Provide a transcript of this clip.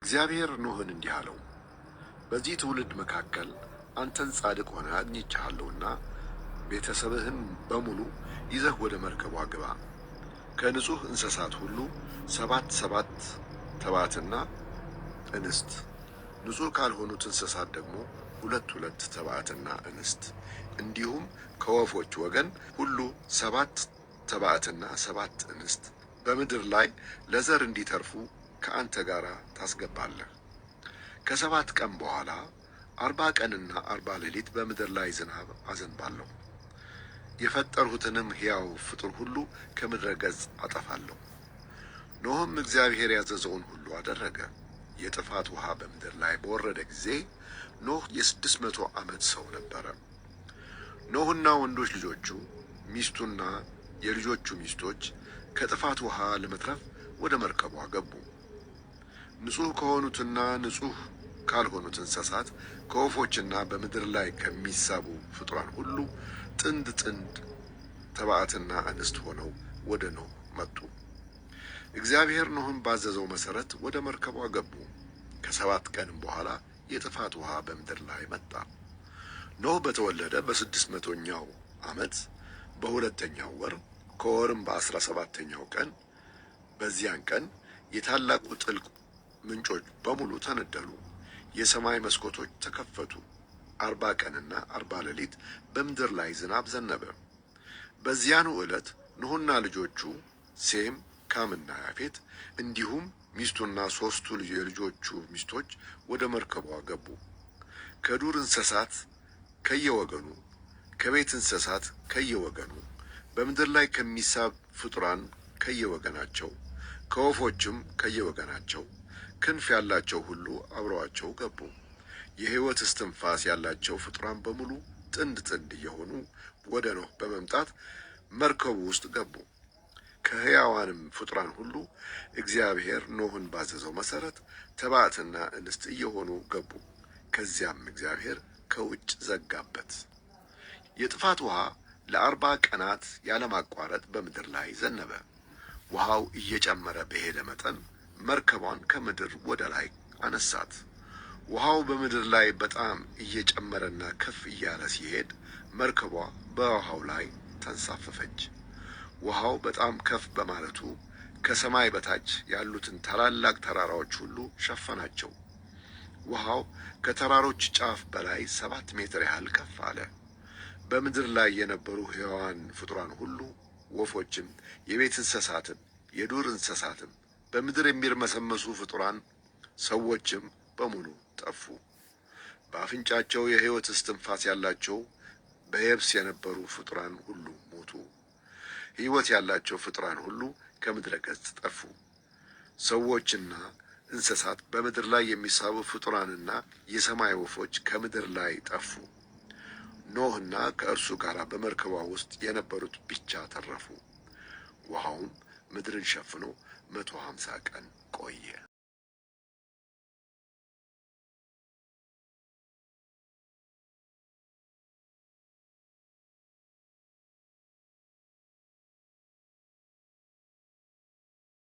እግዚአብሔር ኖኅን እንዲህ አለው፣ በዚህ ትውልድ መካከል አንተን ጻድቅ ሆነህ አግኝቼሃለሁና ቤተሰብህን በሙሉ ይዘህ ወደ መርከቧ ግባ። ከንጹሕ እንስሳት ሁሉ ሰባት ተባትና እንስት፣ ንጹሕ ካልሆኑት እንስሳት ደግሞ ሁለት ተባትና እንስት፣ እንዲሁም ከወፎች ወገን ሁሉ 7 ተባትና 7 እንስት በምድር ላይ ለዘር እንዲተርፉ ከአንተ ጋር ታስገባለህ። ከ7 ቀን በኋላ 40 ቀንና 40 ሌሊት በምድር ላይ ዝናብ አዘንባለሁ። የፈጠርሁትንም ሕያው ፍጡር ሁሉ ከምድረ ገጽ አጠፋለሁ። ኖኅም እግዚአብሔር ያዘዘውን ሁሉ አደረገ። የጥፋት ውሃ በምድር ላይ በወረደ ጊዜ ኖኅ የ600 ዓመት ሰው ነበረ። ኖኅና ወንዶች ልጆቹ፣ ሚስቱና የልጆቹ ሚስቶች ከጥፋት ውሃ ለመትረፍ ወደ መርከቧ ገቡ። ንጹሕ ከሆኑትና ንጹሕ ካልሆኑት እንስሳት ከወፎችና በምድር ላይ ከሚሳቡ ፍጡራን ሁሉ ጥንድ ተባዕትና እንስት ሆነው ወደ ኖኅ መጡ። እግዚአብሔር ኖኅን ባዘዘው መሠረት ወደ መርከቧ ገቡ። ከ7 ቀንም በኋላ የጥፋት ውሃ በምድር ላይ መጣ። ኖኅ በተወለደ በ600ኛው ዓመት በሁለተኛው ወር ከወርም በ17ኛው ቀን በዚያን ቀን የታላቁ ጥልቅ ምንጮች በሙሉ ተነደሉ። የሰማይ መስኮቶች ተከፈቱ። 40 ቀንና 40 ሌሊት በምድር ላይ ዝናብ ዘነበ። በዚያኑ ዕለት ኖኅና ልጆቹ ሴም፣ ካምና ያፌት እንዲሁም ሚስቱና 3ቱ የልጆቹ ሚስቶች ወደ መርከቧ ገቡ። ከዱር እንስሳት ከየወገኑ፣ ከቤት እንስሳት ከየወገኑ፣ በምድር ላይ ከሚሳብ ፍጡራን ከየወገናቸው፣ ከወፎችም ከየወገናቸው ክንፍ ያላቸው ሁሉ አብረዋቸው ገቡ። የሕይወት እስትንፋስ ያላቸው ፍጡራን በሙሉ ጥንድ እየሆኑ ወደ ኖኅ በመምጣት መርከቡ ውስጥ ገቡ። ከሕያዋንም ፍጡራን ሁሉ እግዚአብሔር ኖኅን ባዘዘው መሠረት ተባዕትና እንስት እየሆኑ ገቡ። ከዚያም እግዚአብሔር ከውጭ ዘጋበት። የጥፋት ውሃ ለ40 ቀናት ያለማቋረጥ በምድር ላይ ዘነበ። ውሃው እየጨመረ በሄደ መጠን መርከቧን ከምድር ወደ ላይ አነሳት። ውሃው በምድር ላይ በጣም እየጨመረና ከፍ እያለ ሲሄድ መርከቧ በውሃው ላይ ተንሳፈፈች። ውሃው በጣም ከፍ በማለቱ ከሰማይ በታች ያሉትን ታላላቅ ተራራዎች ሁሉ ሸፈናቸው። ውሃው ከተራሮች ጫፍ በላይ 7 ሜትር ያህል ከፍ አለ። በምድር ላይ የነበሩ ሕያዋን ፍጡራን ሁሉ፣ ወፎችም፣ የቤት እንስሳትም፣ የዱር እንስሳትም፣ በምድር የሚርመሰመሱ ፍጡራን ሰዎችም በሙሉ ጠፉ። በአፍንጫቸው የሕይወት እስትንፋስ ያላቸው በየብስ የነበሩ ፍጡራን ሁሉ ሞቱ። ሕይወት ያላቸው ፍጡራን ሁሉ ከምድረ ገጽ ጠፉ። ሰዎችና እንስሳት፣ በምድር ላይ የሚሳቡ ፍጡራንና የሰማይ ወፎች ከምድር ላይ ጠፉ። ኖኅና ከእርሱ ጋር በመርከቧ ውስጥ የነበሩት ብቻ ተረፉ። ውሃውም ምድርን ሸፍኖ 150 ቀን ቆየ።